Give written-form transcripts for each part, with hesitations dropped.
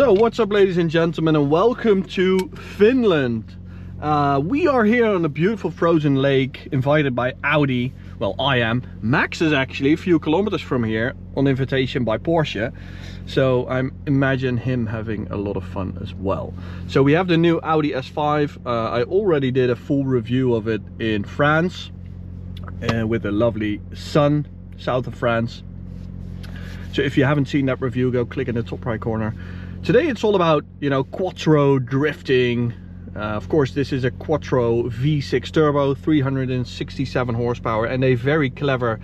So what's up, ladies and gentlemen, and welcome to Finland. We are here on a beautiful frozen lake, invited by Audi. Well, I am. Max is actually a few kilometers from here on invitation by Porsche. So I imagine him having a lot of fun as well. So we have the new Audi S5. I already did a full review of it in France with a lovely sun south of France. So if you haven't seen that review, go click in the top right corner. Today it's all about, you know, quattro drifting. Of course, this is a quattro V6 turbo, 367 horsepower, and a very clever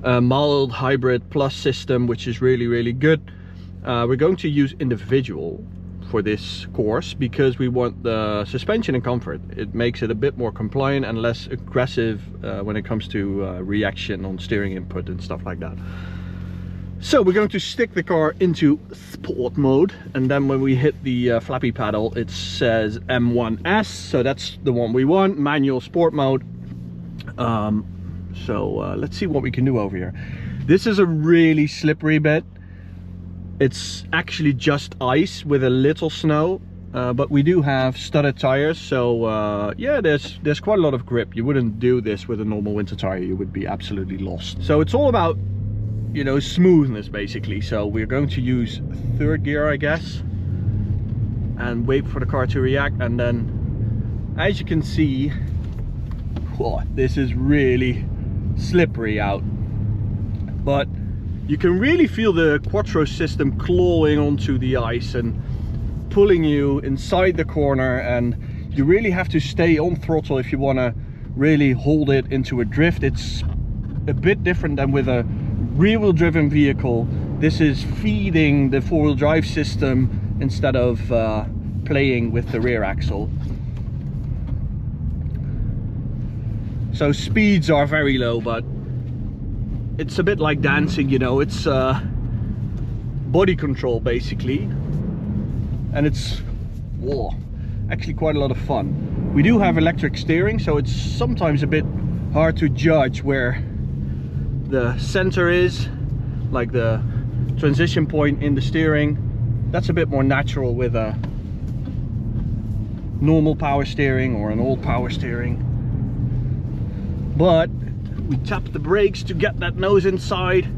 mild hybrid plus system, which is really good. We're going to use individual for this course because we want the suspension and comfort. It makes it a bit more compliant and less aggressive when it comes to reaction on steering input and stuff like that. So we're going to stick the car into sport mode, and then when we hit the flappy paddle it says M1S, so that's the one we want, manual sport mode. Let's see what we can do over here. This is a really slippery bit. It's actually just ice with a little snow, but we do have studded tires, so yeah, there's quite a lot of grip. You wouldn't do this with a normal winter tire, you would be absolutely lost. So it's all about, you know, smoothness basically. So we're going to use third gear, I guess, and wait for the car to react. And then, as you can see, oh, this is really slippery out, but you can really feel the quattro system clawing onto the ice and pulling you inside the corner, and you really have to stay on throttle if you want to really hold it into a drift. It's a bit different than with a rear-wheel driven vehicle. This is feeding the four-wheel drive system instead of playing with the rear axle. So speeds are very low, but it's a bit like dancing, you know. It's body control basically, and it's actually quite a lot of fun. We do have electric steering, so it's sometimes a bit hard to judge where the center is, like the transition point in the steering. That's a bit more natural with a normal power steering or an old power steering. But we tap the brakes to get that nose inside.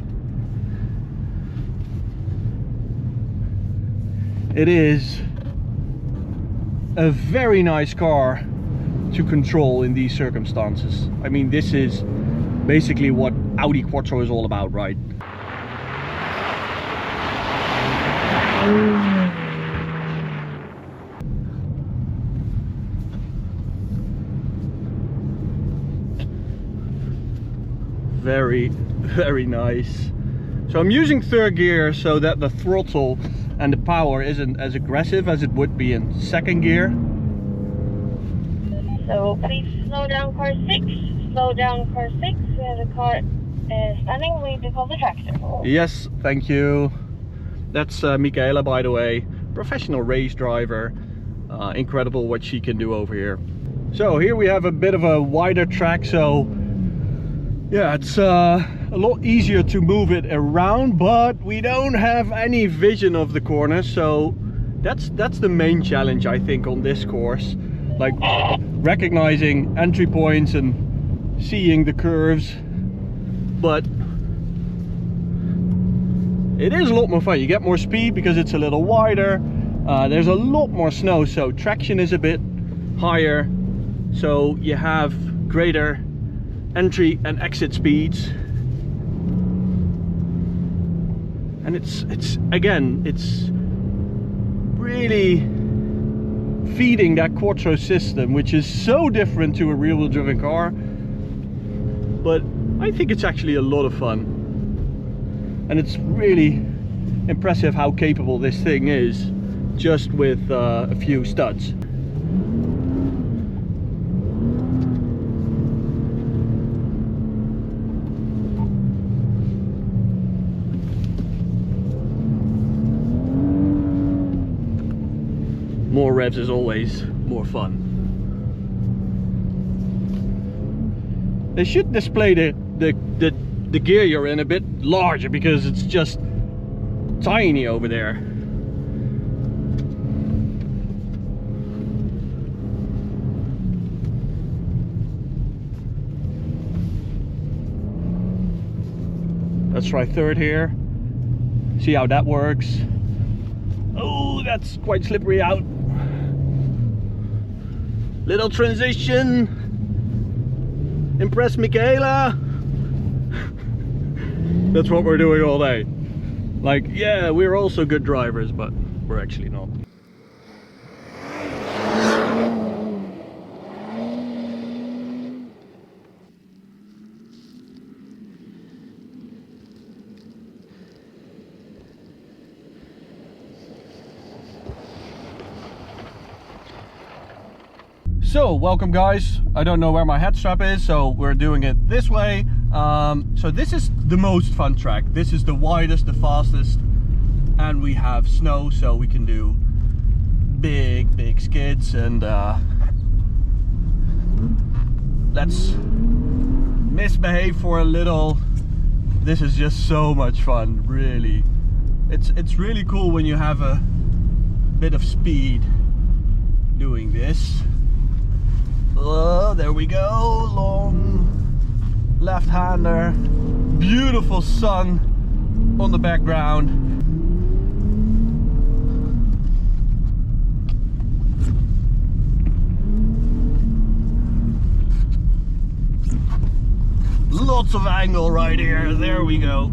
It is a very nice car to control in these circumstances. I mean, this is basically what Audi Quattro is all about, right? Very nice. So I'm using third gear so that the throttle and the power isn't as aggressive as it would be in second gear. So please slow down car 6. Slow down car 6. The car is standing. We become the tractor. Yes, thank you. That's Michaela, by the way, professional race driver. Incredible what she can do over here. So here we have a bit of a wider track, so yeah, it's a lot easier to move it around, but we don't have any vision of the corner, so that's the main challenge, I think, on this course, like recognizing entry points and seeing the curves. But it is a lot more fun. You get more speed because it's a little wider. There's a lot more snow, so traction is a bit higher, so you have greater entry and exit speeds. And it's really feeding that quattro system, which is so different to a rear-wheel driven car, but I think it's actually a lot of fun. And it's really impressive how capable this thing is just with a few studs. More revs is always more fun. They should display the gear you're in a bit larger because it's just tiny over there. Let's try third here. See how that works. Oh, that's quite slippery out. Little transition. Impress Michaela. That's what we're doing all day. Like, yeah, we're also good drivers, but we're actually not. So, welcome guys. I don't know where my head strap is, so we're doing it this way. So this is the most fun track. This is the widest, the fastest, and we have snow, so we can do big skids. And let's misbehave for a little. This is just so much fun, really. It's really cool when you have a bit of speed doing this. Oh, there we go, long left-hander, beautiful sun on the background. Lots of angle right here, there we go.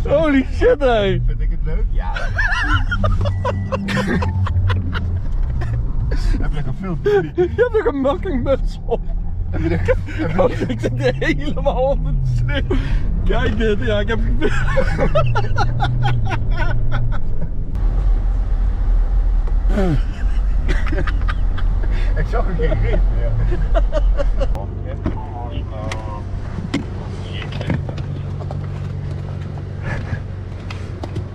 Holy shit, hé! Vind ik het leuk? Ja. Heb je gefilmd? Je hebt er een mokingmuts op. Oh, ik zit helemaal onder de sneeuw. Kijk dit, ja, ik heb Ik zag er geen grip meer.